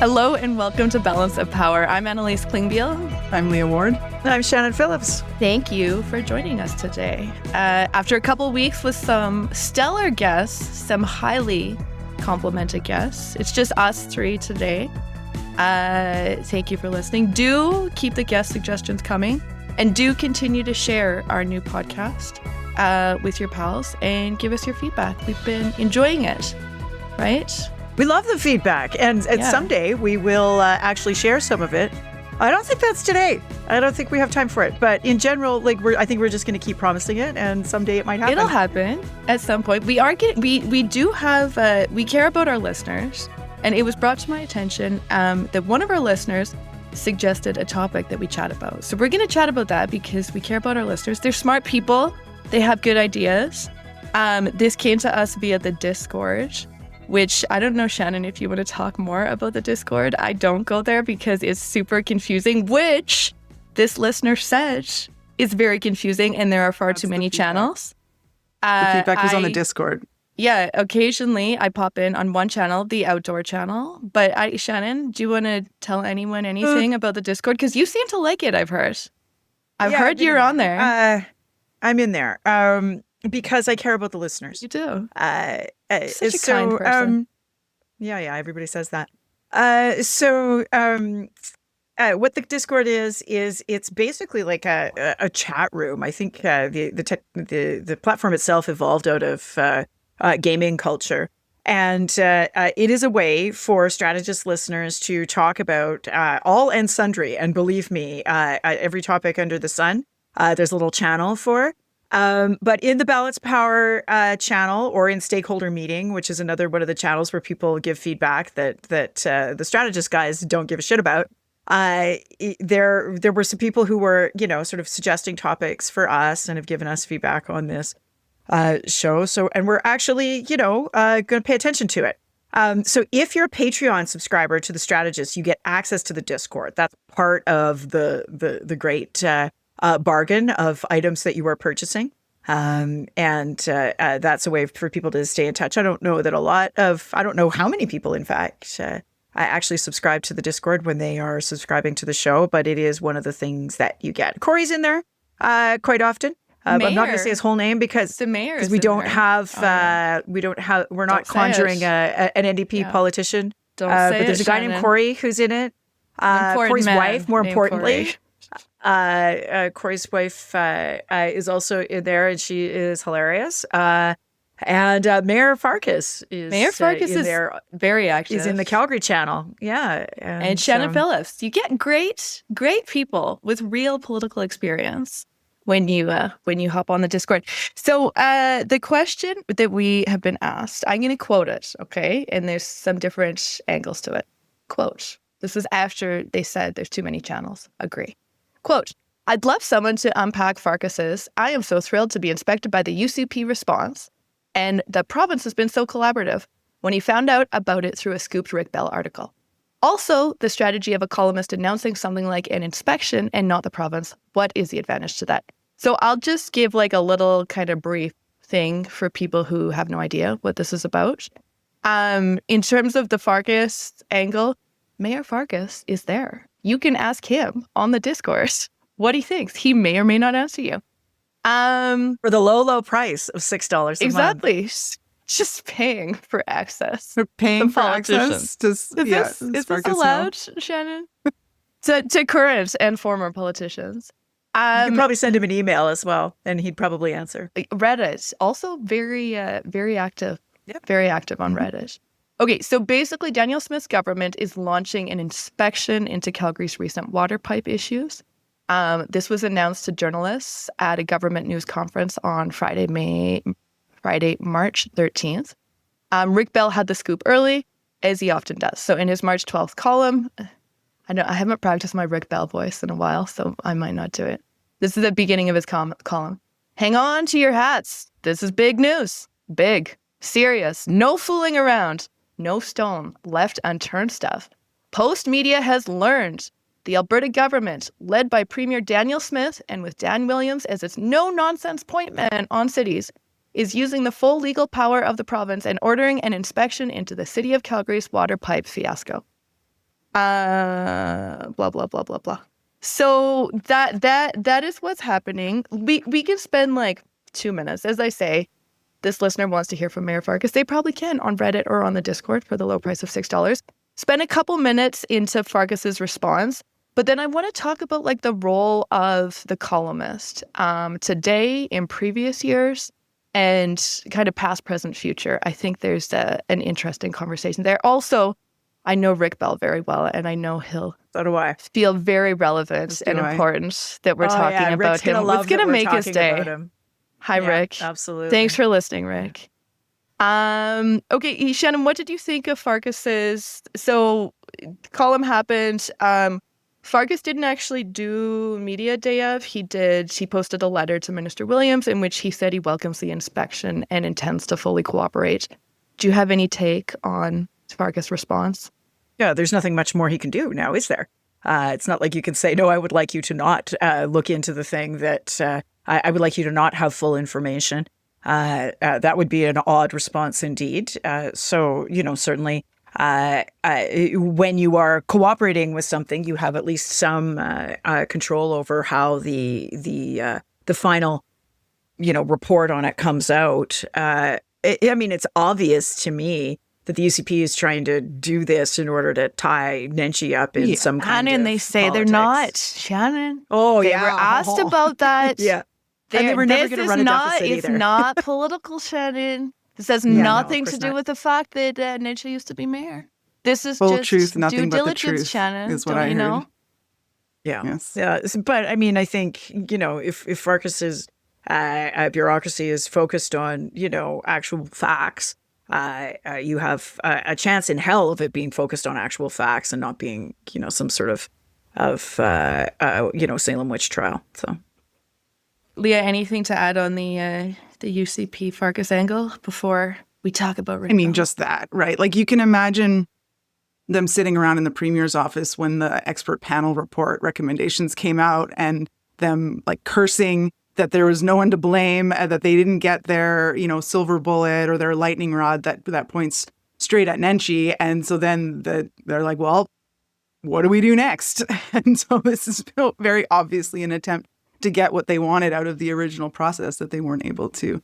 Hello and welcome to Balance of Power. I'm Annalise Klingbeil. I'm Leah Ward. And I'm Shannon Phillips. Thank you for joining us today. After a couple weeks with some stellar guests, some highly complimented guests, it's just us three today. Thank you for listening. Do keep the guest suggestions coming and do continue to share our new podcast with your pals and give us your feedback. We've been enjoying it, right? We love the feedback, and someday we will actually share some of it. I don't think that's today. I don't think we have time for it. But in general, I think we're just going to keep promising it, and someday it might happen. It'll happen at some point. We do have we care about our listeners, and it was brought to my attention that one of our listeners suggested a topic that we chat about. So we're going to chat about that because we care about our listeners. They're smart people. They have good ideas. This came to us via the Discord, which I don't know, Shannon, if you want to talk more about the Discord. I don't go there because it's super confusing, which this listener said is very confusing and there are far too many channels. The feedback was on the Discord. Yeah, occasionally I pop in on one channel, the outdoor channel. But Shannon, do you want to tell anyone anything about the Discord? Because you seem to like it, I've heard. I've heard you're on there. I'm in there. Because I care about the listeners. You do. Such a kind person. Yeah, everybody says that. What the Discord is it's basically like a chat room. I think the platform itself evolved out of gaming culture. And it is a way for strategist listeners to talk about all and sundry. And believe me, every topic under the sun, there's a little channel for. But in the Balance Power channel or in Stakeholder Meeting, which is another one of the channels where people give feedback that the strategist guys don't give a shit about, there were some people who were, sort of suggesting topics for us and have given us feedback on this show. And we're actually, going to pay attention to it. So if you're a Patreon subscriber to the strategist, you get access to the Discord. That's part of the great bargain of items that you are purchasing. And that's a way for people to stay in touch. I don't know how many people, in fact, I actually subscribe to the Discord when they are subscribing to the show, but it is one of the things that you get. Corey's in there quite often. I'm not going to say his whole name because we don't have, we're not conjuring an NDP politician. But there's a guy named Corey who's in it. Corey's wife, more importantly. Corey's wife is in there, and she is hilarious. And Mayor Farkas is there, very active. He's in the Calgary channel, yeah. And Shannon Phillips. You get great people with real political experience when you hop on the Discord. So the question that we have been asked, I'm going to quote it, okay? And there's some different angles to it. Quote. This was after they said there's too many channels. Agree. Quote, I'd love someone to unpack Farkas's, I am so thrilled to be inspected by the UCP response, and the province has been so collaborative when he found out about it through a scooped Rick Bell article. Also, the strategy of a columnist announcing something like an inspection and not the province. What is the advantage to that? So I'll just give like a little kind of brief thing for people who have no idea what this is about. In terms of the Farkas angle, Mayor Farkas is there. You can ask him on the Discord what he thinks. He may or may not answer you. For the low price of $6 a month. Exactly. Just paying for access. For paying for access? Is this allowed, Shannon? to current and former politicians. You could probably send him an email as well, and he'd probably answer. Reddit, also very active. Yep. Very active on Reddit. Okay, so basically Danielle Smith's government is launching an inspection into Calgary's recent water pipe issues. This was announced to journalists at a government news conference on Friday, March 13th. Rick Bell had the scoop early, as he often does. So in his March 12th column, I haven't practiced my Rick Bell voice in a while, so I might not do it. This is the beginning of his column. Hang on to your hats. This is big news. Big. Serious. No fooling around. No stone left unturned stuff. Post media has learned. The Alberta government, led by Premier Danielle Smith and with Dan Williams as its no-nonsense point man on cities, is using the full legal power of the province and ordering an inspection into the City of Calgary's water pipe fiasco. Blah blah blah blah blah. So that is what's happening. We can spend like 2 minutes, as I say. This listener wants to hear from Mayor Farkas. They probably can on Reddit or on the Discord for the low price of $6. Spend a couple minutes into Farkas's response, but then I want to talk about like the role of the columnist today, in previous years, and kind of past, present, future. I think there's an interesting conversation there. Also, I know Rick Bell very well, and I know he'll feel very relevant and important that we're talking about Rick's him. It's going to make his day. Hi, yeah, Rick. Absolutely. Thanks for listening, Rick. Okay, Shannon, what did you think of Farkas's? So, column happened. Farkas didn't actually do media day of. He posted a letter to Minister Williams in which he said he welcomes the inspection and intends to fully cooperate. Do you have any take on Farkas' response? Yeah, there's nothing much more he can do now, is there? It's not like you can say, no, I would like you to not look into the thing that I would like you to not have full information. That would be an odd response indeed. So, certainly when you are cooperating with something, you have at least some control over how the final, report on it comes out. It's obvious to me that the UCP is trying to do this in order to tie Nenshi up in some kind Shannon, of they say politics. they're not. Shannon. Oh, they were asked about that. Yeah. And they were never going to run a deficit either. It's not political, Shannon. This has nothing to do with the fact that Nenshi used to be mayor. This is full just truth, nothing due but the diligence, truth, Shannon. is what Don't I you heard. know? Yeah. Yes. Yeah. But I think, if Farkas's bureaucracy is focused on, actual facts, you have a chance in hell of it being focused on actual facts and not being, some sort of Salem witch trial. So, Leah, anything to add on the UCP Farkas angle before we talk about Rick Bell? Just that, right? Like you can imagine them sitting around in the premier's office when the expert panel report recommendations came out and them like cursing that there was no one to blame, that they didn't get their, silver bullet or their lightning rod that points straight at Nenshi. And so then they're like, well, what do we do next? And so this is very obviously an attempt to get what they wanted out of the original process that they weren't able to.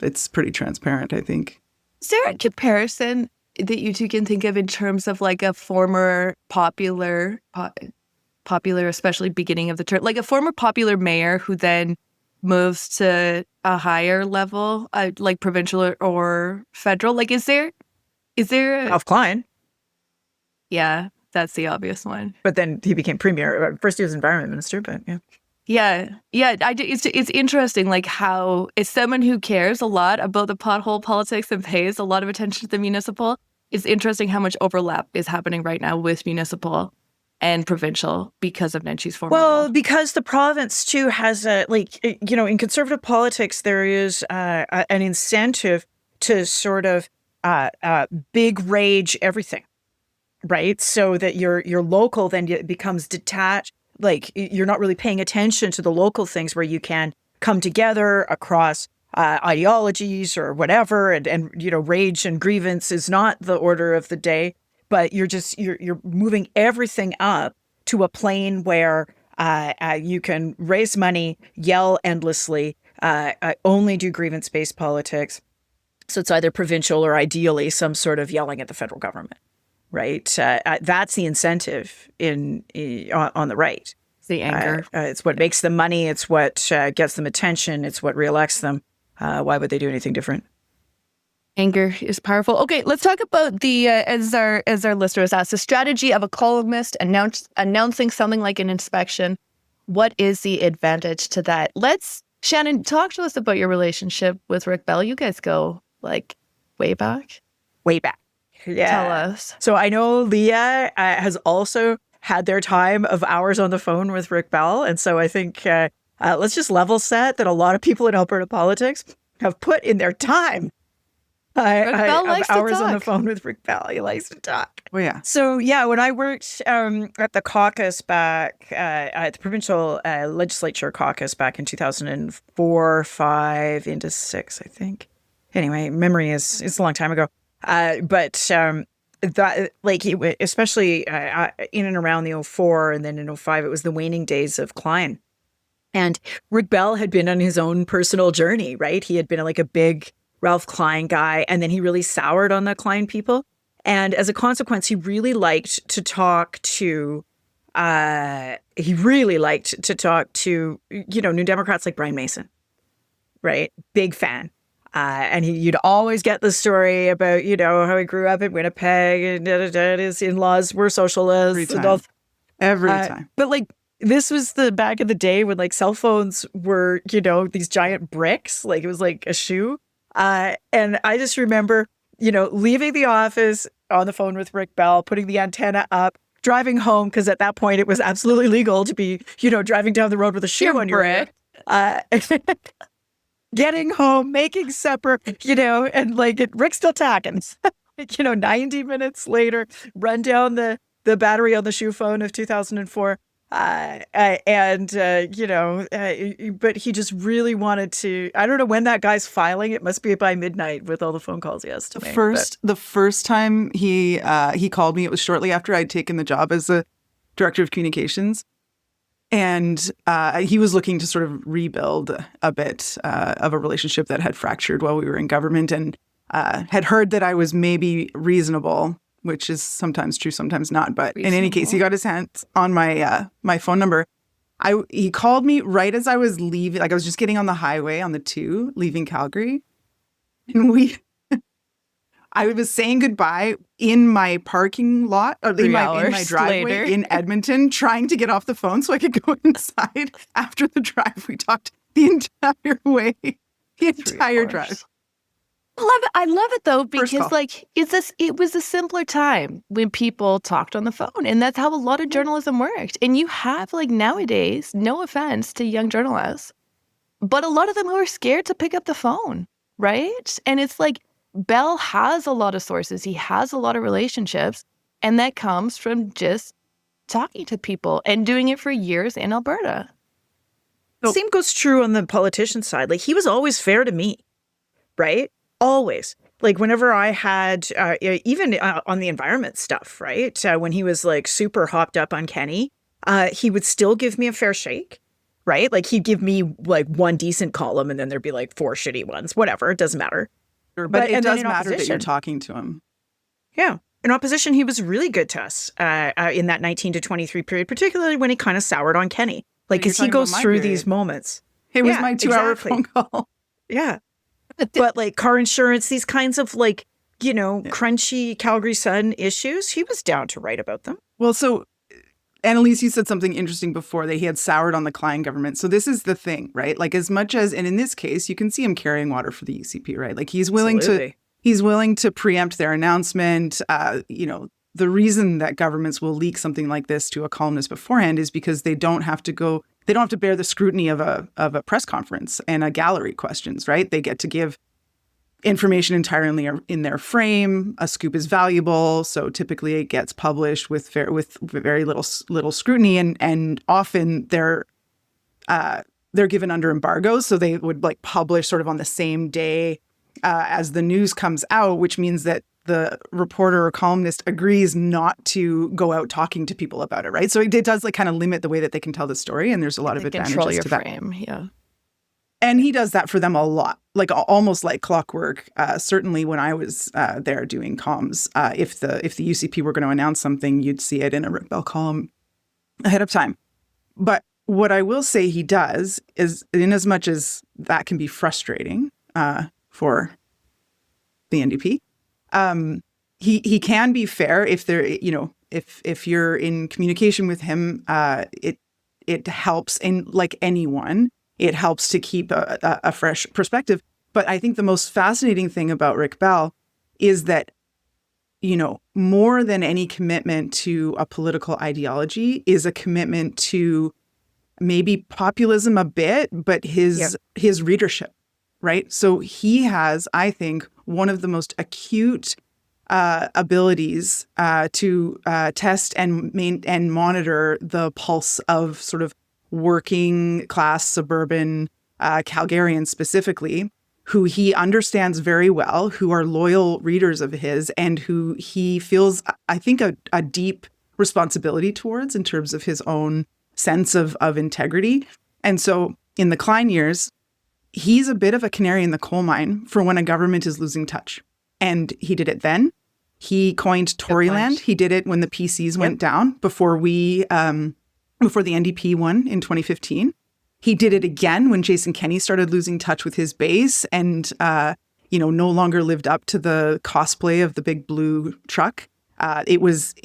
It's pretty transparent, I think. Is there a comparison that you two can think of in terms of like a former popular, especially beginning of the term, like a former popular mayor who then moves to a higher level, like provincial or federal? Like, is there Ralph Klein? Yeah, that's the obvious one. But then he became premier. First he was environment minister, but yeah. Yeah. It's interesting, like how it's someone who cares a lot about the pothole politics and pays a lot of attention to the municipal. It's interesting how much overlap is happening right now with municipal and provincial because of Nenshi's former role. Because the province too has in conservative politics, there is an incentive to sort of big rage everything, right? So that your local then becomes detached. Like you're not really paying attention to the local things where you can come together across ideologies or whatever, and rage and grievance is not the order of the day, but you're moving everything up to a plane where you can raise money, yell endlessly, only do grievance-based politics. So it's either provincial or ideally some sort of yelling at the federal government. Right, that's the incentive on the right. It's the anger. It's what makes them money. It's what gets them attention. It's what reelects them. Why would they do anything different? Anger is powerful. Okay, let's talk about the as our listeners asked, the strategy of a columnist announcing something like an inspection. What is the advantage to that? Shannon, talk to us about your relationship with Rick Bell. You guys go like way back. Way back. Yeah. Tell us. So I know Leah has also had their time of hours on the phone with Rick Bell. And so I think let's just level set that a lot of people in Alberta politics have put in their time of hours on the phone with Rick Bell. He likes to talk. Oh, yeah. So, when I worked at the caucus back at the provincial legislature caucus back in 2004, 5 into 6, I think. Anyway, memory is a long time ago. But that like especially in and around the '04 and then in '05, it was the waning days of Klein. And Rick Bell had been on his own personal journey, right? He had been like a big Ralph Klein guy, and then he really soured on the Klein people. And as a consequence, he really liked to talk to New Democrats like Brian Mason, right? Big fan. And you'd always get the story about, how he grew up in Winnipeg and his in-laws were socialists. Every time. But like, this was the back of the day when like cell phones were, these giant bricks, like it was like a shoe. And I just remember, leaving the office on the phone with Rick Bell, putting the antenna up, driving home, because at that point it was absolutely legal to be, driving down the road with a shoe on your ear. Getting home, making supper, and like Rick's still talking. 90 minutes later, run down the battery on the shoe phone of 2004. But he just really wanted to, I don't know when that guy's filing. It must be by midnight with all the phone calls he has to make. The first time he called me, it was shortly after I'd taken the job as a director of communications. And he was looking to sort of rebuild a bit of a relationship that had fractured while we were in government, and had heard that I was maybe reasonable, which is sometimes true, sometimes not. But in any case, he got his hands on my my phone number. He called me right as I was leaving. Like I was just getting on the highway on the 2, leaving Calgary. And I was saying goodbye in my parking lot, or in my driveway later in Edmonton, trying to get off the phone so I could go inside after the drive. We talked the entire way, the entire drive. I love it though, because like it was a simpler time when people talked on the phone, and that's how a lot of journalism worked. And you have like nowadays, no offense to young journalists, but a lot of them who are scared to pick up the phone, right? And it's like Bell has a lot of sources, he has a lot of relationships, and that comes from just talking to people and doing it for years in Alberta. The same goes true on the politician side. Like he was always fair to me, right? Always. Like whenever I had, even on the environment stuff, right? When he was like super hopped up on Kenny, he would still give me a fair shake, right? Like he'd give me like one decent column and then there'd be like 4 shitty ones, whatever. It doesn't matter. Sure, but it does matter that you're talking to him. Yeah. In opposition, he was really good to us in that 19 to 23 period, particularly when he kind of soured on Kenny. Like, as he goes through these moments. It was my 2-hour phone call. Yeah. But like car insurance, these kinds of like, crunchy Calgary Sun issues, he was down to write about them. Well, so Annalise, you said something interesting before, that he had soured on the Klein government. So this is the thing, right? Like as much as, and in this case, you can see him carrying water for the UCP, right? Like he's willing to preempt their announcement. The reason that governments will leak something like this to a columnist beforehand is because they don't have to bear the scrutiny of a press conference and a gallery questions, right? They get to give information entirely in their frame. A scoop is valuable, so typically it gets published with very little scrutiny, and often they're given under embargoes, so they would like publish sort of on the same day as the news comes out, which means that the reporter or columnist agrees not to go out talking to people about it, right? So it does like kind of limit the way that they can tell the story, and there's a lot of advantages control your to that. frame, yeah. And he does that for them a lot, like almost like clockwork. Certainly when I was there doing comms, if the UCP were going to announce something, you'd see it in a Rick Bell column ahead of time. But what I will say he does is, in as much as that can be frustrating for the NDP, he can be fair if there, if you're in communication with him, it helps, and like anyone, it helps to keep a fresh perspective. But I think the most fascinating thing about Rick Bell is that, more than any commitment to a political ideology is a commitment to maybe populism a bit, but his readership, right? So he has, I think, one of the most acute abilities to test and monitor the pulse of sort of working class suburban Calgarians specifically, who he understands very well, who are loyal readers of his, and who he feels, I think, a deep responsibility towards in terms of his own sense of integrity. And so in the Klein years, he's a bit of a canary in the coal mine for when a government is losing touch. And he did it then. He coined Toryland. He did it when the PCs went down before the NDP won in 2015. He did it again when Jason Kenney started losing touch with his base and, no longer lived up to the cosplay of the big blue truck. It was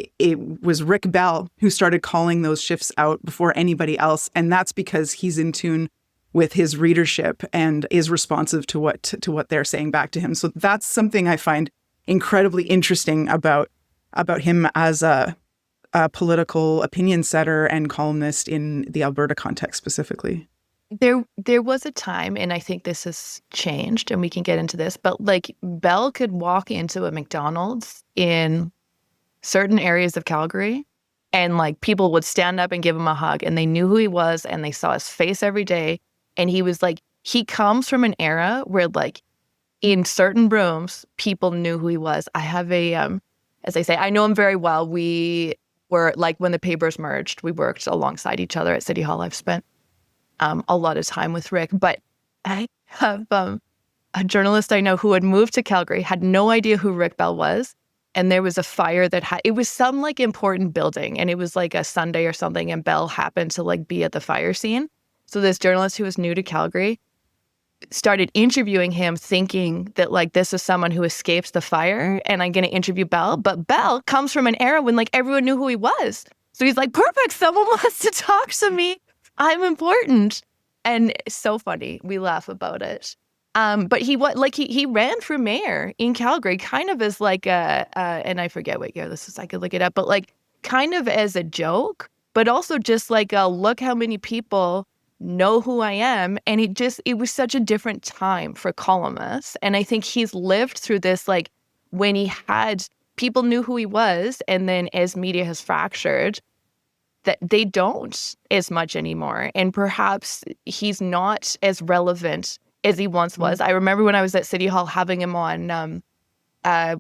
Rick Bell who started calling those shifts out before anybody else. And that's because he's in tune with his readership and is responsive to what they're saying back to him. So that's something I find incredibly interesting about him as a political opinion setter and columnist in the Alberta context specifically. There was a time, and I think this has changed, and we can get into this, but like Bell could walk into a McDonald's in certain areas of Calgary and like people would stand up and give him a hug and they knew who he was and they saw his face every day. And he was like, he comes from an era where like in certain rooms, people knew who he was. I have as I say, I know him very well. We were like, when the papers merged, we worked alongside each other at City Hall. I've spent a lot of time with Rick, but I have a journalist I know who had moved to Calgary, had no idea who Rick Bell was. And there was a fire it was some like important building and it was like a Sunday or something. And Bell happened to like be at the fire scene. So this journalist who was new to Calgary started interviewing him thinking that like this is someone who escaped the fire and I'm going to interview Bell. But Bell comes from an era when like everyone knew who he was. So he's like, perfect, someone wants to talk to me. I'm important. And it's so funny. We laugh about it. But he ran for mayor in Calgary kind of as like and I forget what year this is, I could look it up, but like kind of as a joke, but also just like look how many people know who I am. And it was such a different time for columnists. And I think he's lived through this, like when he had people knew who he was. And then as media has fractured, that they don't as much anymore. And perhaps he's not as relevant as he once was. I remember when I was at City Hall having him on,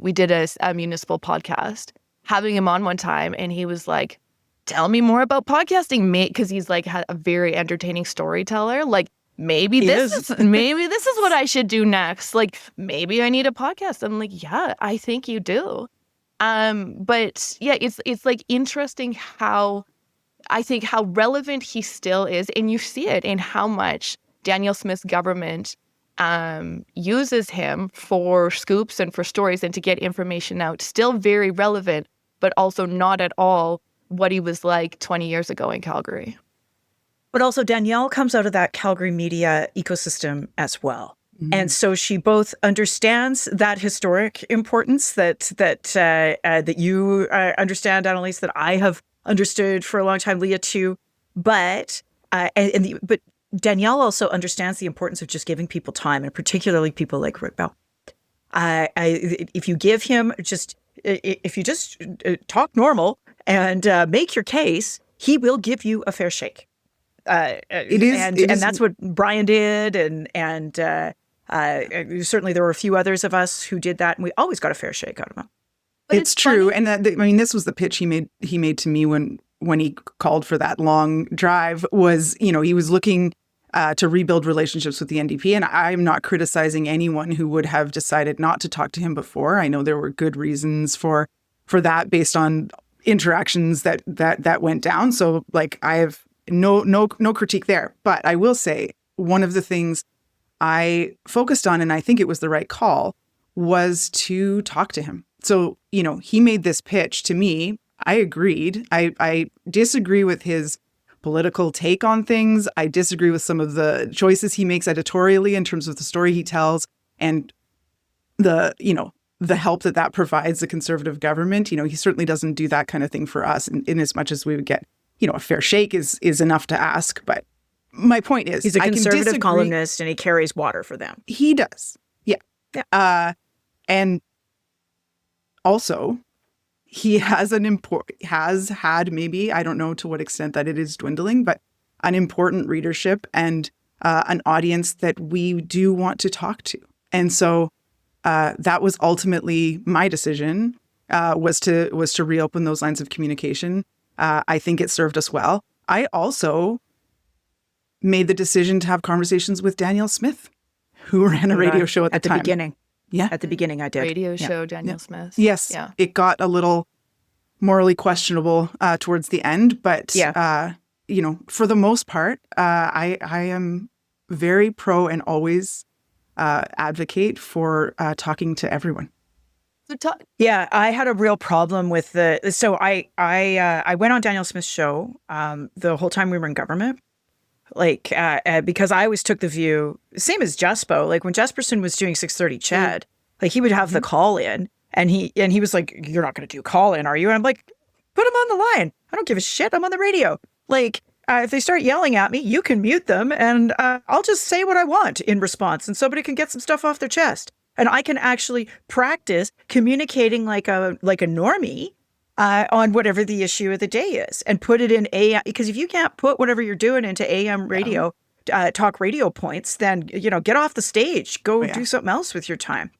we did a municipal podcast, having him on one time. And he was like, tell me more about podcasting, mate, because he's like a very entertaining storyteller. Like maybe this is what I should do next. Like maybe I need a podcast. I'm like, yeah, I think you do. But yeah, it's like interesting how relevant he still is, and you see it in how much Danielle Smith's government uses him for scoops and for stories and to get information out. Still very relevant, but also not at all what he was like 20 years ago in Calgary. But also Danielle comes out of that Calgary media ecosystem as well. Mm-hmm. And so she both understands that historic importance that you understand, Annalise, that I have understood for a long time, Leah too. But Danielle also understands the importance of just giving people time, and particularly people like Rick Bell. If you give him if you just talk normal and make your case, he will give you a fair shake. And that's what Brian did, and certainly there were a few others of us who did that, and we always got a fair shake out of him. But it's true, and this was the pitch he made to me when he called for that long drive. Was he was looking to rebuild relationships with the NDP, and I'm not criticizing anyone who would have decided not to talk to him before. I know there were good reasons for that based on interactions that went down. So like I have no critique there. But I will say one of the things I focused on, and I think it was the right call, was to talk to him. So, he made this pitch to me. I agreed. I disagree with his political take on things. I disagree with some of the choices he makes editorially in terms of the story he tells and the help that provides the Conservative government. He certainly doesn't do that kind of thing for us in as much as we would get, a fair shake is enough to ask. But my point is, he's a Conservative columnist and he carries water for them. He does. Yeah. And also, he has had maybe, I don't know to what extent that it is dwindling, but an important readership and an audience that we do want to talk to. And so that was ultimately my decision, was to reopen those lines of communication. I think it served us well. I also made the decision to have conversations with Danielle Smith, who ran a radio show at the time. Beginning. Yeah. At the beginning, I did. Radio show, Danielle Smith. Yes. Yeah. It got a little morally questionable towards the end, but for the most part, I am very pro and always advocate for talking to everyone. Yeah, I had a real problem with so I went on Danielle Smith's show the whole time we were in government. Because I always took the view, same as Jespo, like when Jesperson was doing 6:30 Chad, like he would have the call in and he was like, "You're not going to do call in, are you?" And I'm like, "Put them on the line. I don't give a shit. I'm on the radio." Like, if they start yelling at me, you can mute them and I'll just say what I want in response and somebody can get some stuff off their chest. And I can actually practice communicating like a normie on whatever the issue of the day is and put it in AM. Because if you can't put whatever you're doing into AM radio, talk radio points, then, get off the stage, go do something else with your time.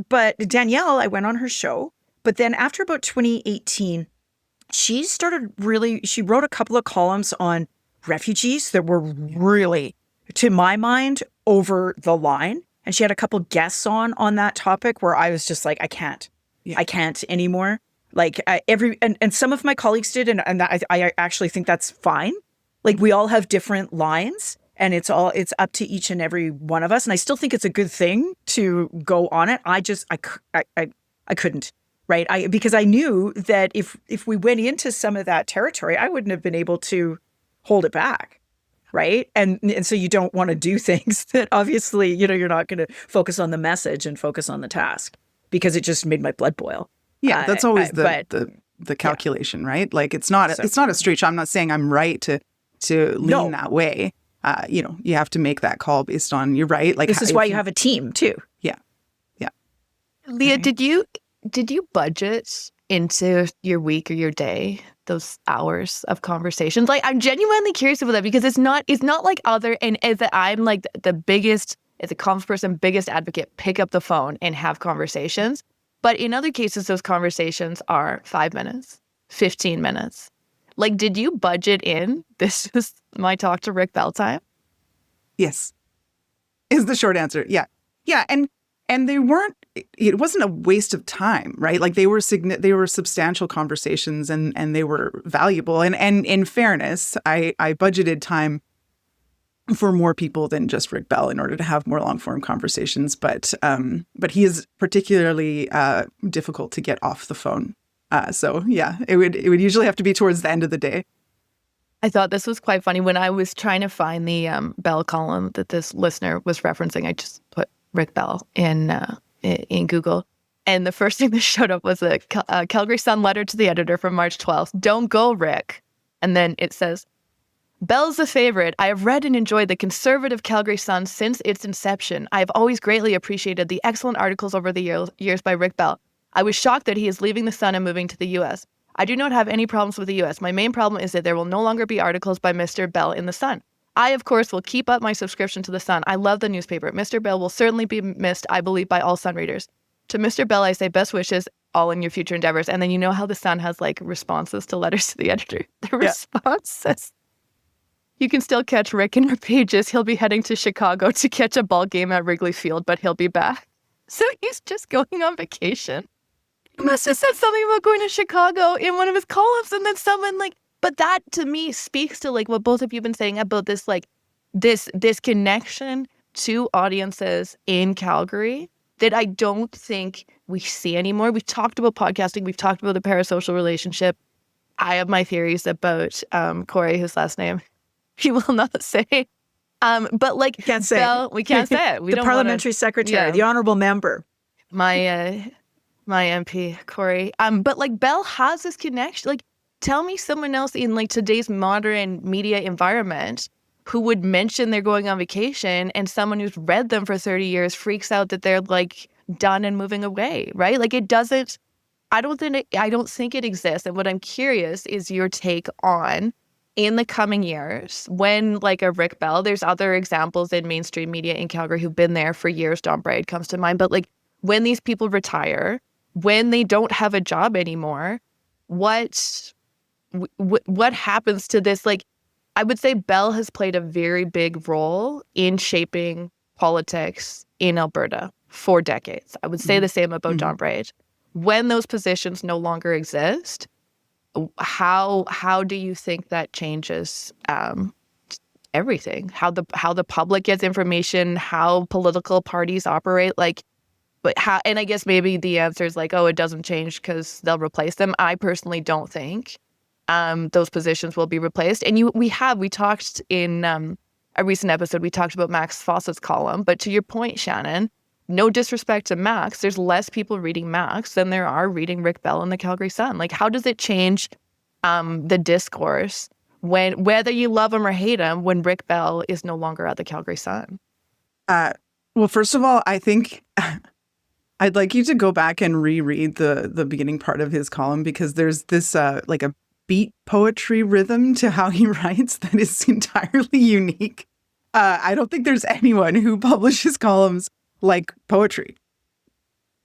But Danielle, I went on her show, but then after about 2018, she wrote a couple of columns on refugees that were really, to my mind, over the line. And she had a couple guests on that topic where I was just like, I can't anymore. Like and some of my colleagues did, and I actually think that's fine. Like we all have different lines, and it's up to each and every one of us. And I still think it's a good thing to go on it. I couldn't, right? Because I knew that if we went into some of that territory, I wouldn't have been able to hold it back, right? And so you don't want to do things that obviously you're not going to focus on the message and focus on the task, because it just made my blood boil. Yeah, that's always the calculation, right? Like it's not a straight shot. I'm not saying I'm right to lean that way. You have to make that call based on, you're right. Like this is why you have a team too. Yeah. Leah, did you budget into your week or your day those hours of conversations? Like I'm genuinely curious about that, because it's not like and as I'm like the biggest, as a comms person, biggest advocate, pick up the phone and have conversations. But in other cases, those conversations are 5 minutes, 15 minutes. Like, did you budget in, this is my talk to Rick Bell time? Yes, is the short answer. Yeah. Yeah. And they weren't, it wasn't a waste of time, right? Like they were substantial conversations and they were valuable. And in fairness, I budgeted time for more people than just Rick Bell in order to have more long form conversations. But he is particularly difficult to get off the phone. So yeah, it would usually have to be towards the end of the day. I thought this was quite funny. When I was trying to find the Bell column that this listener was referencing, I just put Rick Bell in Google. And the first thing that showed up was a Calgary Sun letter to the editor from March 12th. "Don't go, Rick." And then it says, "Bell's a favorite. I have read and enjoyed the conservative Calgary Sun since its inception. I have always greatly appreciated the excellent articles over the years by Rick Bell. I was shocked that he is leaving the Sun and moving to the U.S. I do not have any problems with the U.S. My main problem is that there will no longer be articles by Mr. Bell in the Sun. I, of course, will keep up my subscription to the Sun. I love the newspaper. Mr. Bell will certainly be missed, I believe, by all Sun readers. To Mr. Bell, I say best wishes, all in your future endeavors." And then you know how the Sun has like responses to letters to the editor. The responses. "You can still catch Rick in our pages. He'll be heading to Chicago to catch a ball game at Wrigley Field, but he'll be back." So he's just going on vacation. He must have said something about going to Chicago in one of his columns, and then someone but that to me speaks to like what both of you have been saying about this, like this connection to audiences in Calgary that I don't think we see anymore. We've talked about podcasting. We've talked about the parasocial relationship. I have my theories about Corey, whose last name he will not say. But like, can't say Bell, we can't say it. We the don't parliamentary secretary, the honorable member, my MP, Corey. But like Bell has this connection. Like, tell me someone else in like today's modern media environment who would mention they're going on vacation and someone who's read them for 30 years freaks out that they're like done and moving away, right? Like it doesn't. I don't think it exists. And what I'm curious is your take on in the coming years, when like a Rick Bell, there's other examples in mainstream media in Calgary who've been there for years. Don Braid comes to mind. But like when these people retire, when they don't have a job anymore, what happens to this? Like, I would say Bell has played a very big role in shaping politics in Alberta for decades. I would say the same about Don Braid. When those positions no longer exist, how do you think that changes everything? How the public gets information, how political parties operate, like, but how? And I guess maybe the answer is like, oh, it doesn't change because they'll replace them. I personally don't think those positions will be replaced. And we talked in a recent episode, we talked about Max Fawcett's column. But to your point, Shannon, no disrespect to Max, there's less people reading Max than there are reading Rick Bell in the Calgary Sun. Like, how does it change the discourse whether you love him or hate him when Rick Bell is no longer at the Calgary Sun? Well, first of all, I think I'd like you to go back and reread the beginning part of his column, because there's this like a beat poetry rhythm to how he writes that is entirely unique. I don't think there's anyone who publishes columns like poetry,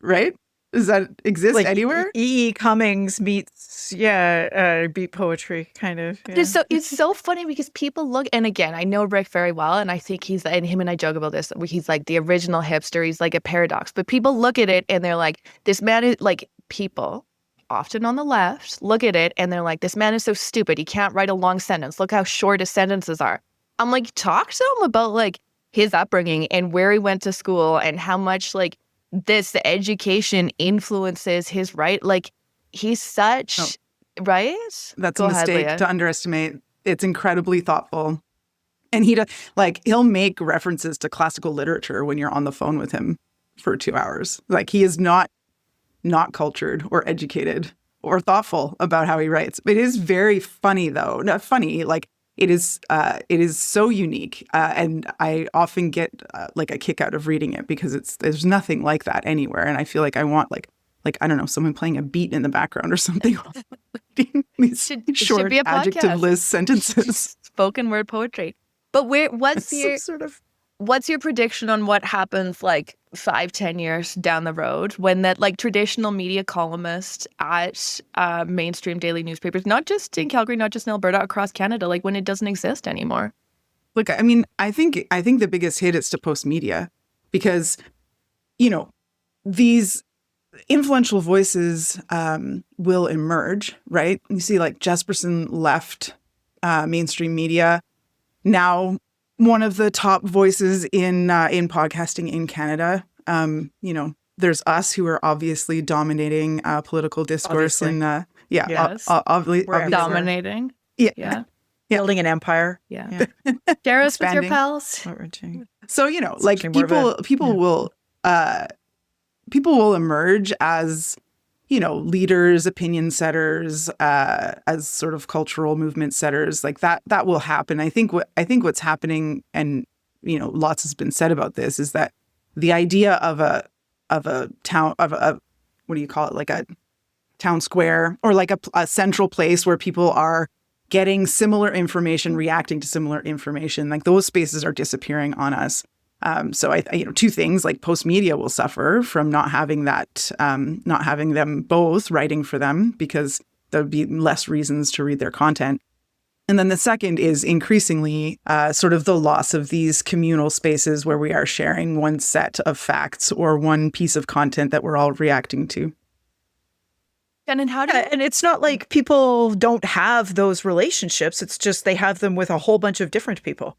right? Does that exist Like anywhere? E. Cummings meets beat poetry, kind of. Yeah. It's so funny because people look, and again, I know Rick very well, and I think and him and I joke about this. He's like the original hipster. He's like a paradox, but people look at it and they're like, this man is like, people often on the left look at it and they're like, this man is so stupid. He can't write a long sentence. Look how short his sentences are. I'm like, talk to him about like his upbringing and where he went to school and how much like the education influences his like he's such right. That's Go a ahead, mistake Leah. to underestimate. It's incredibly thoughtful. And he'll make references to classical literature when you're on the phone with him for 2 hours. Like, he is not cultured or educated or thoughtful about how he writes. It is very funny, though. Not funny, like it is so unique. And I often get like a kick out of reading it because there's nothing like that anywhere. And I feel like I want like, I don't know, someone playing a beat in the background or something. These It short should be a podcast. adjectiveless sentences. Spoken word poetry. But what's your what's your prediction on what happens like 5-10 years down the road when that like traditional media columnist at mainstream daily newspapers, not just in Calgary, not just in Alberta, across Canada, like when it doesn't exist anymore? Look, I mean, I think the biggest hit is to post media, because, you know, these influential voices will emerge, right? You see, like, Jesperson left mainstream media. Now, one of the top voices in podcasting in Canada. You know, there's us who are obviously dominating political discourse, and Yes. obviously Dominating. Yeah. Building an empire. Yeah. Share us with your Expanding. pals. So, you know, like people will emerge as, you know, leaders, opinion setters, as sort of cultural movement setters. Like that will happen. I think what's happening, and, you know, lots has been said about this, is that the idea of a town, of a, what do you call it? Like a town square, or like a central place where people are getting similar information, reacting to similar information. Like, those spaces are disappearing on us. So I two things, like post media will suffer from not having that, not having them both writing for them, because there'd be less reasons to read their content. And then the second is increasingly sort of the loss of these communal spaces where we are sharing one set of facts or one piece of content that we're all reacting to. And how do And it's not like people don't have those relationships. It's just they have them with a whole bunch of different people.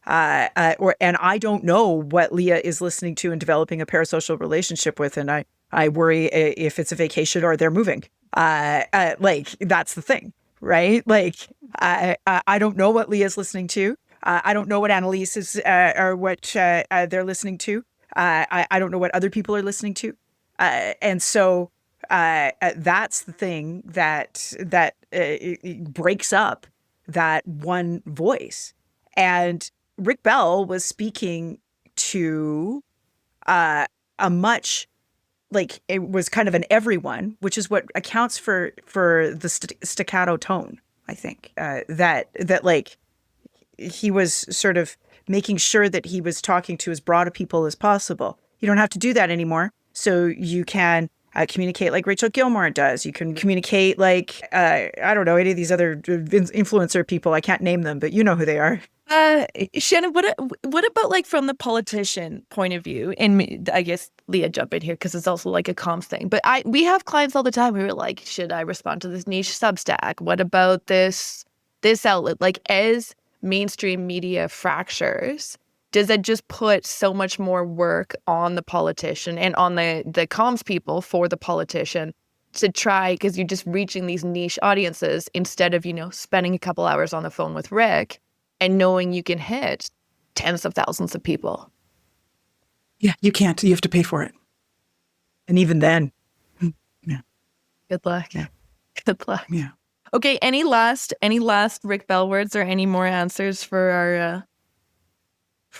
And I don't know what Leah is listening to and developing a parasocial relationship with, and I worry if it's a vacation or they're moving. Like, that's the thing, right? Like, I don't know what Leah's listening to. I don't know what Annalise is or what they're listening to. I don't know what other people are listening to, and so that's the thing that breaks up that one voice. And Rick Bell was speaking to a much, like, it was kind of an everyone, which is what accounts for the staccato tone I think, that like he was sort of making sure that he was talking to as broad a people as possible. You don't have to do that anymore. So you can communicate like Rachel Gilmore does. You can communicate like, I don't know, any of these other influencer people. I can't name them, but you know who they are. Shannon, what about like from the politician point of view? And I guess Leah jump in here because it's also like a comms thing. But we have clients all the time who are like, should I respond to this niche Substack? What about this outlet? Like, as mainstream media fractures, does that just put so much more work on the politician and on the comms people for the politician to try, because you're just reaching these niche audiences instead of, spending a couple hours on the phone with Rick and knowing you can hit tens of thousands of people? Yeah, you can't. You have to pay for it. And even then. Yeah. Good luck. Yeah. Good luck. Yeah. Okay, any last Rick Bell words or any more answers for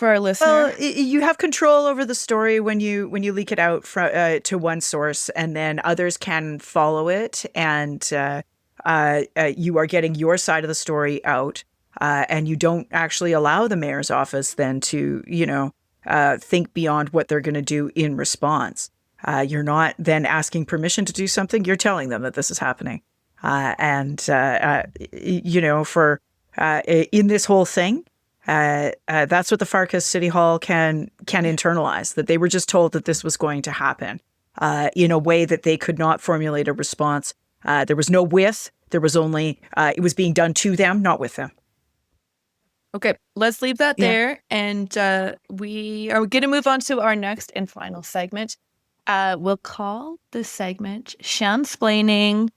our listener? Well, you have control over the story when you leak it out to one source, and then others can follow it, and you are getting your side of the story out, and you don't actually allow the mayor's office then to think beyond what they're going to do in response. You're not then asking permission to do something. You're telling them that this is happening, for in this whole thing. That's what the Farkas City Hall can internalize, that they were just told that this was going to happen in a way that they could not formulate a response. There was no with, there was only, it was being done to them, not with them. Okay, let's leave that there. And we are going to move on to our next and final segment. We'll call this segment Shansplaining.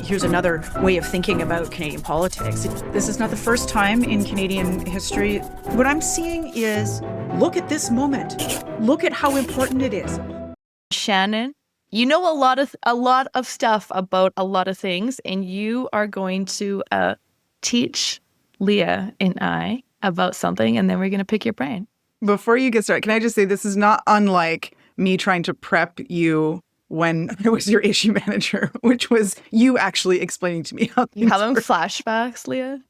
Here's another way of thinking about Canadian politics. This is not the first time in Canadian history. What I'm seeing is, look at this moment. Look at how important it is. Shannon, you know a lot of stuff about a lot of things, and you are going to teach Leah and I about something, and then we're going to pick your brain. Before you get started, can I just say this is not unlike me trying to prep you when I was your issue manager, which was you actually explaining to me how you having flashbacks, Leah?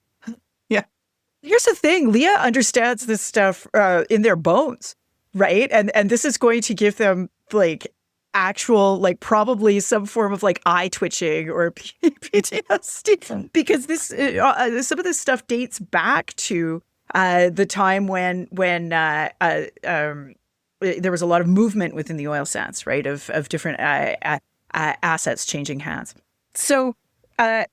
Yeah. Here's the thing. Leah understands this stuff in their bones, right? And this is going to give them like actual, like probably some form of like eye twitching or PTSD, because this some of this stuff dates back to the time when there was a lot of movement within the oil sands, right, of different assets changing hands. So a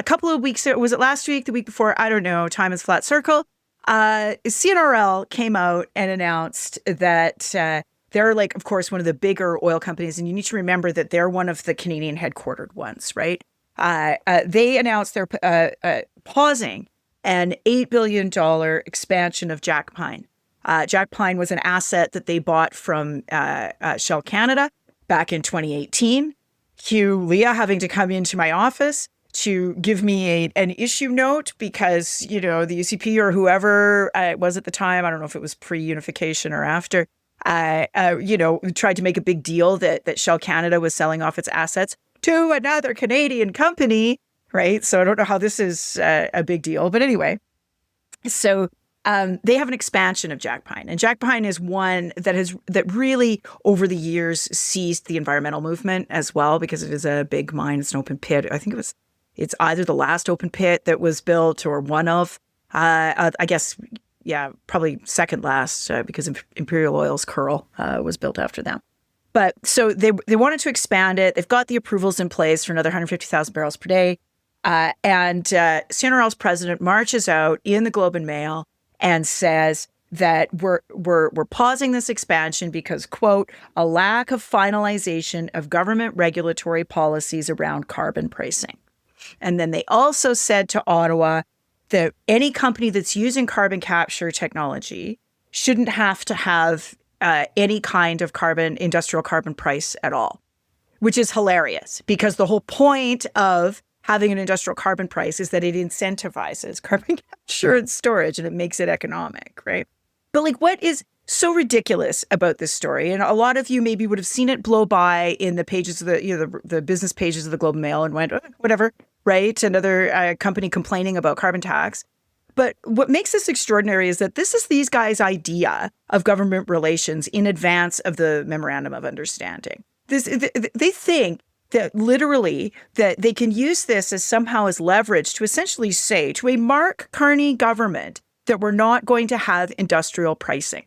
couple of weeks, was it last week, the week before? I don't know. Time is flat circle. CNRL came out and announced that they're like, of course, one of the bigger oil companies. And you need to remember that they're one of the Canadian headquartered ones, right? They announced they're pausing an $8 billion expansion of Jack Pine. Jack Pine was an asset that they bought from Shell Canada back in 2018. Leah having to come into my office to give me an issue note because, the UCP or whoever it was at the time, I don't know if it was pre-unification or after, tried to make a big deal that Shell Canada was selling off its assets to another Canadian company, right? So I don't know how this is a big deal. But anyway, so they have an expansion of Jack Pine, and Jack Pine is one that really over the years seized the environmental movement as well, because it is a big mine. It's an open pit. I think it's either the last open pit that was built or one of, I guess, probably second last because Imperial Oil's Kearl was built after them. But so they wanted to expand it. They've got the approvals in place for another 150,000 barrels per day. And CNRL's president marches out in the Globe and Mail and says that we're pausing this expansion because, quote, a lack of finalization of government regulatory policies around carbon pricing. And then they also said to Ottawa that any company that's using carbon capture technology shouldn't have to have any kind of industrial carbon price at all, which is hilarious because the whole point of having an industrial carbon price is that it incentivizes carbon capture and storage and it makes it economic, right? But like, what is so ridiculous about this story, and a lot of you maybe would have seen it blow by in the pages of the business pages of the Globe and Mail and went, oh, whatever, right? Another company complaining about carbon tax. But what makes this extraordinary is that this is these guys' idea of government relations in advance of the Memorandum of Understanding. They think that literally that they can use this as somehow as leverage to essentially say to a Mark Carney government that we're not going to have industrial pricing,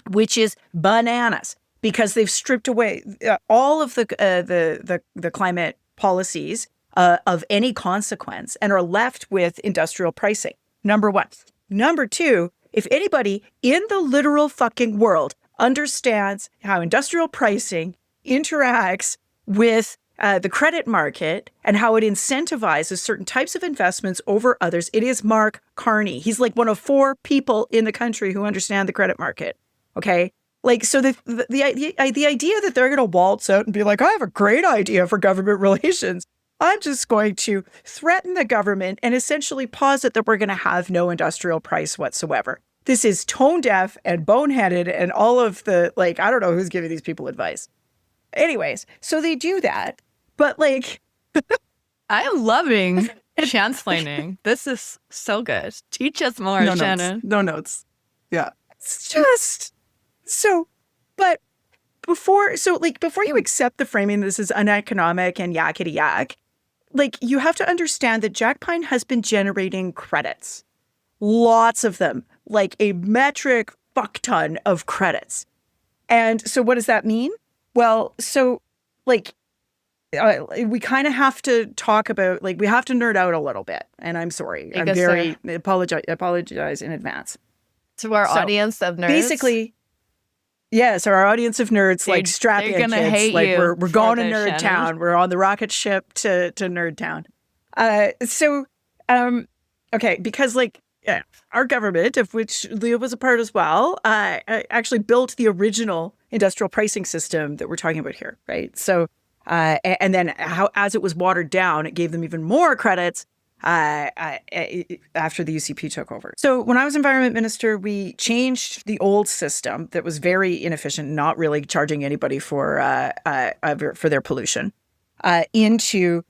which is bananas because they've stripped away all of the climate policies of any consequence and are left with industrial pricing. Number one. Number two, if anybody in the literal fucking world understands how industrial pricing interacts with the credit market and how it incentivizes certain types of investments over others, it is Mark Carney. He's like one of 4 people in the country who understand the credit market. Okay? Like, so the idea that they're going to waltz out and be like, I have a great idea for government relations. I'm just going to threaten the government and essentially posit that we're going to have no industrial price whatsoever. This is tone deaf and boneheaded and all of the, like, I don't know who's giving these people advice. Anyways, so they do that. But like, I am loving chansplaining. This is so good. Teach us more, No Shannon. notes. No notes. Yeah. it's just so, but before you accept the framing, this is uneconomic and yakety yak. Like, you have to understand that Jack Pine has been generating credits, lots of them, like a metric fuck ton of credits. And so what does that mean? Well, so like, we kind of have to talk about, like, we have to nerd out a little bit. And I'm sorry. I I'm guess very apologize in advance. To our So, audience of nerds. Basically, yes, our audience of nerds, like, strap in, they're gonna kids. hate Like, you we're for going to this, Nerd Shannon. Town. We're on the rocket ship to Nerd Town. Okay, because, like, our government, of which Leah was a part as well, actually built the original industrial pricing system that we're talking about here, right? So, and then as it was watered down, it gave them even more credits after the UCP took over. So when I was environment minister, we changed the old system that was very inefficient, not really charging anybody for their pollution, into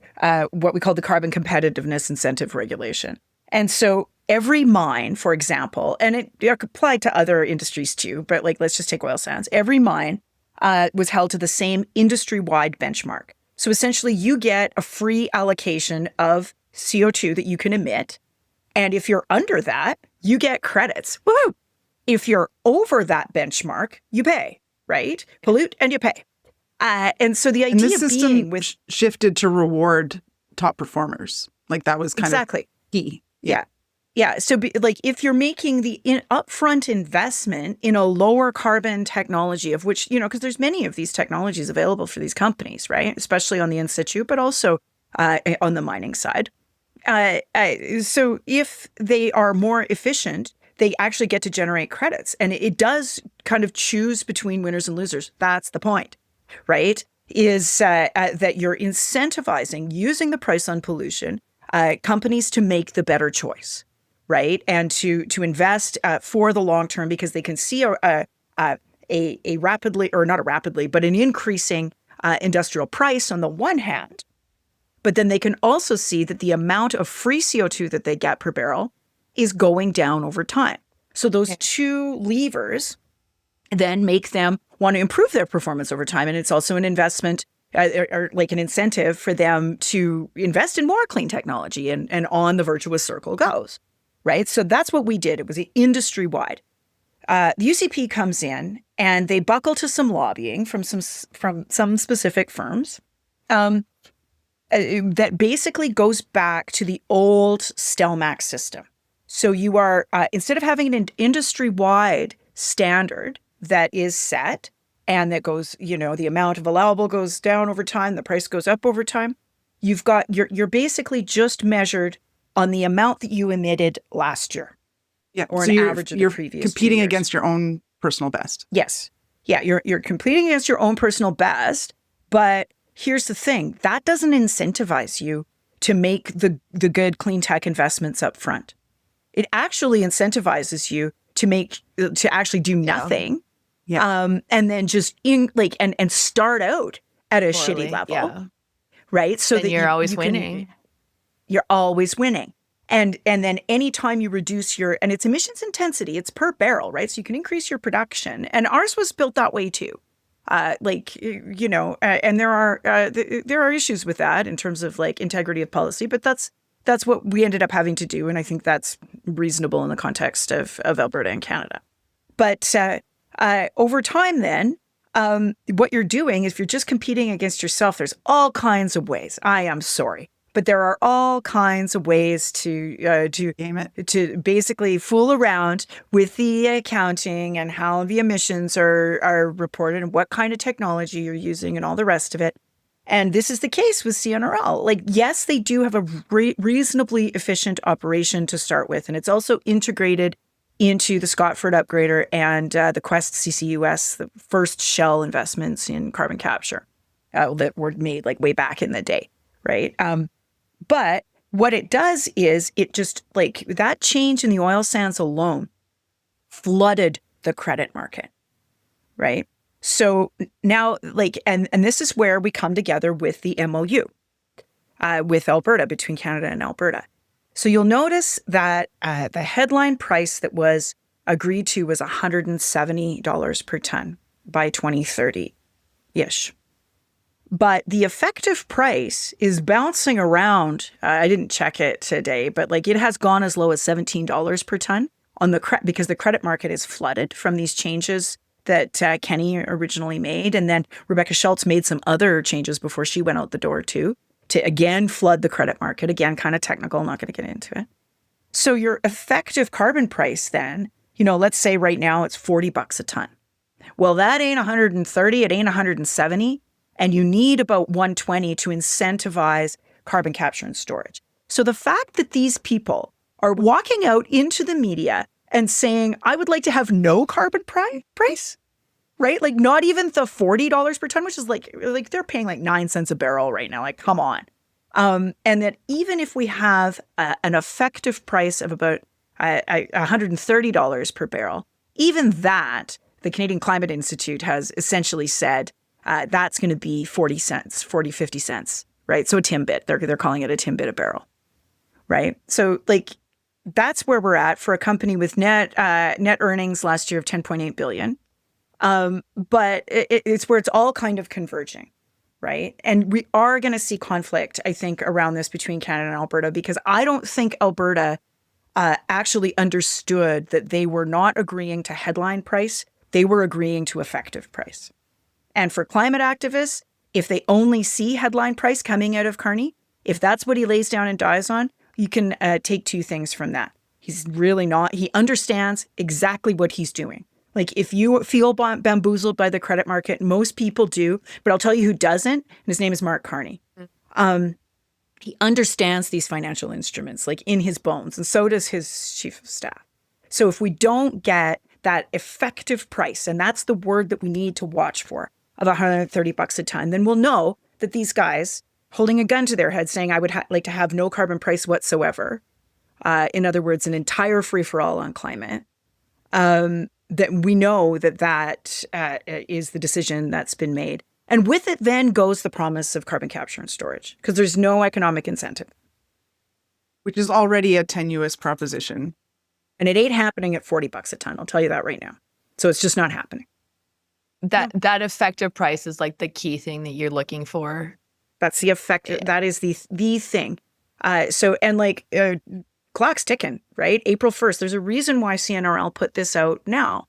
what we called the carbon competitiveness incentive regulation. And so every mine, for example, and it applied to other industries too, but like, let's just take oil sands. Every mine was held to the same industry-wide benchmark. So essentially, you get a free allocation of CO2 that you can emit. And if you're under that, you get credits. Woohoo! If you're over that benchmark, you pay, right? Pollute and you pay. And so the And idea this system being with shifted to reward top performers. Like, that was kind exactly. of key. Yeah. Yeah. So like, if you're making the upfront investment in a lower carbon technology, of which, because there's many of these technologies available for these companies, right? Especially on the in situ, but also on the mining side. So if they are more efficient, they actually get to generate credits. And it does kind of choose between winners and losers. That's the point, right? Is that you're incentivizing, using the price on pollution, companies to make the better choice, right? And to invest for the long term, because they can see a rapidly, or not a rapidly, but an increasing industrial price on the one hand. But then they can also see that the amount of free CO2 that they get per barrel is going down over time. So those two levers then make them want to improve their performance over time. And it's also an investment or like an incentive for them to invest in more clean technology, and on the virtuous circle goes, right? So that's what we did. It was industry-wide. The UCP comes in and they buckle to some lobbying from some specific firms that basically goes back to the old Stelmax system. So you are, instead of having an industry-wide standard that is set, and that goes, the amount of allowable goes down over time, the price goes up over time. You're basically just measured on the amount that you emitted last year. Yeah. Or so an you're, average of you're the previous competing 2 years. against your own personal best. Yes. Yeah, you're competing against your own personal best. But here's the thing. That doesn't incentivize you to make the good clean tech investments up front. It actually incentivizes you to actually do nothing. Yeah. And then just and start out at a Poorly, shitty level. yeah. Right. So Then that you're always you can- winning. you're always winning. And then anytime you reduce and it's emissions intensity, it's per barrel, right? So you can increase your production. And ours was built that way too. And there are issues with that in terms of like integrity of policy, but that's what we ended up having to do. And I think that's reasonable in the context of Alberta and Canada. But over time then, what you're doing is if you're just competing against yourself, there's all kinds of ways. I am sorry. But there are all kinds of ways to Game it. to basically fool around with the accounting and how the emissions are reported and what kind of technology you're using and all the rest of it. And this is the case with CNRL. Like, yes, they do have a reasonably efficient operation to start with, and it's also integrated into the Scotford upgrader and the Quest CCUS, the first Shell investments in carbon capture that were made like way back in the day, right? But what it does is it just like that change in the oil sands alone flooded the credit market, right? So now and this is where we come together with the MOU with Alberta, between Canada and Alberta. So you'll notice that the headline price that was agreed to was $170 per ton by 2030-ish. But the effective price is bouncing around. I didn't check it today, but like it has gone as low as $17 per ton on because the credit market is flooded from these changes that Kenny originally made. And then Rebecca Schultz made some other changes before she went out the door too, to again flood the credit market. Again, kind of technical, not going to get into it. So your effective carbon price then, let's say right now it's $40 a ton. Well, that ain't 130, it ain't 170. And you need about 120 to incentivize carbon capture and storage. So the fact that these people are walking out into the media and saying, I would like to have no carbon price, right? Like not even the $40 per ton, which is like they're paying like 9 cents a barrel right now. Like, come on. And that even if we have an effective price of about $130 per barrel, even that, the Canadian Climate Institute has essentially said, that's going to be 50 cents, right? So a timbit, they're calling it a timbit a barrel, right? So like that's where we're at for a company with net earnings last year of $10.8 billion. But it's where it's all kind of converging, right? And we are going to see conflict, I think, around this between Canada and Alberta, because I don't think Alberta actually understood that they were not agreeing to headline price, they were agreeing to effective price. And for climate activists, if they only see headline price coming out of Carney, if that's what he lays down and dies on, you can take two things from that. He's really not, he understands exactly what he's doing. Like if you feel bamboozled by the credit market, most people do, but I'll tell you who doesn't, and his name is Mark Carney. He understands these financial instruments like in his bones, and so does his chief of staff. So if we don't get that effective price, and that's the word that we need to watch for, of $130 a ton, then we'll know that these guys holding a gun to their head saying, I would like to have no carbon price whatsoever. In other words, an entire free-for-all on climate. That we know that is the decision that's been made. And with it then goes the promise of carbon capture and storage, because there's no economic incentive. Which is already a tenuous proposition. And it ain't happening at $40 a ton. I'll tell you that right now. So it's just not happening. That effective price is like the key thing that you're looking for. That's the effect. Yeah. That is the thing. Clock's ticking, right? April 1st. There's a reason why CNRL put this out now,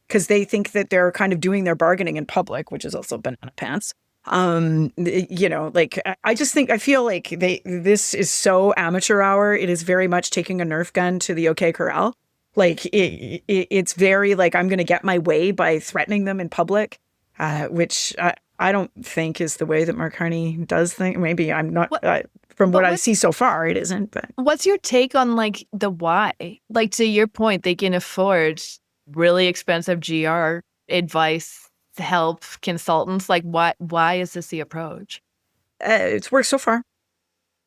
because they think that they're kind of doing their bargaining in public, which is also banana pants. I feel like this is so amateur hour. It is very much taking a Nerf gun to the OK Corral. Like it's very like I'm going to get my way by threatening them in public, which I don't think is the way that Mark Carney does things. Maybe I'm not. From what I see so far, it isn't. But what's your take on like the why? Like to your point, they can afford really expensive GR advice, help, consultants. Like why is this the approach? It's worked so far.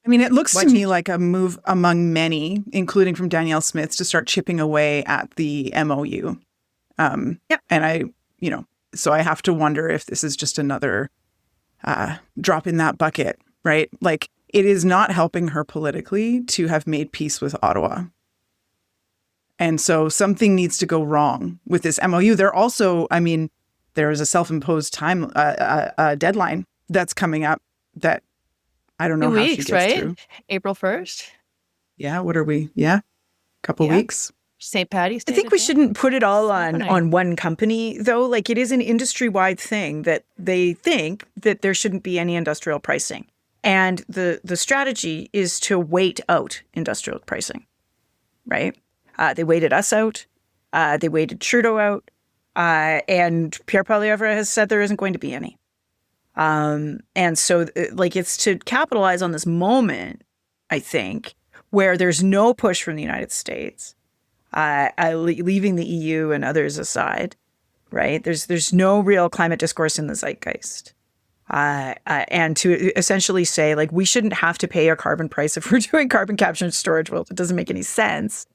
I mean, it looks to me like a move among many, including from Danielle Smith, to start chipping away at the MOU. And so I have to wonder if this is just another drop in that bucket, right? Like, it is not helping her politically to have made peace with Ottawa. And so something needs to go wrong with this MOU. There also, I mean, there is a self-imposed time deadline that's coming up that I don't know 2 how weeks, she gets right? through. April 1st. Yeah, what are we? Yeah, couple weeks. St. Patty's Day. I think we shouldn't put it all happening. on one company, though. Like, it is an industry-wide thing that they think that there shouldn't be any industrial pricing. And the strategy is to wait out industrial pricing, right? They waited us out. They waited Trudeau out. And Pierre Poilievre has said there isn't going to be any. And so, like, it's to capitalize on this moment, I think, where there's no push from the United States, leaving the EU and others aside, right? There's no real climate discourse in the zeitgeist. And to essentially say, like, we shouldn't have to pay a carbon price if we're doing carbon capture and storage. Well, it doesn't make any sense.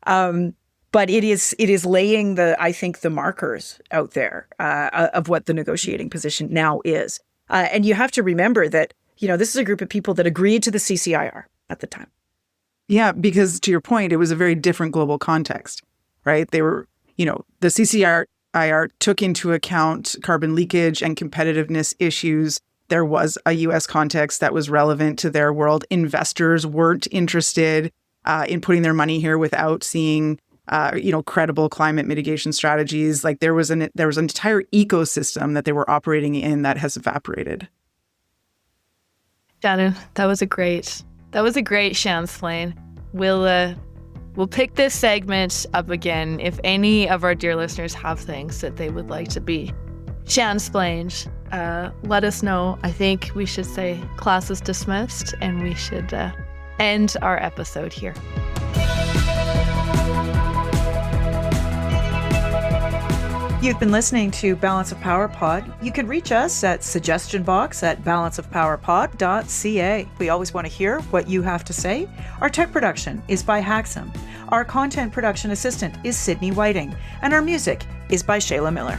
But it is laying I think the markers out there of what the negotiating position now is. And you have to remember that, this is a group of people that agreed to the CCIR at the time. Yeah, because to your point, it was a very different global context, right? They were, the CCIR took into account carbon leakage and competitiveness issues. There was a U.S. context that was relevant to their world. Investors weren't interested in putting their money here without seeing, credible climate mitigation strategies. Like, there was an entire ecosystem that they were operating in that has evaporated. Shannon, that was a great Shansplain. We'll pick this segment up again if any of our dear listeners have things that they would like to be Shansplained. Let us know. I think we should say class is dismissed, and we should end our episode here. You've been listening to Balance of Power Pod. You can reach us at suggestionbox@balanceofpowerpod.ca. We always want to hear what you have to say. Our tech production is by Haxum. Our content production assistant is Sydney Whiting. And our music is by Shayla Miller.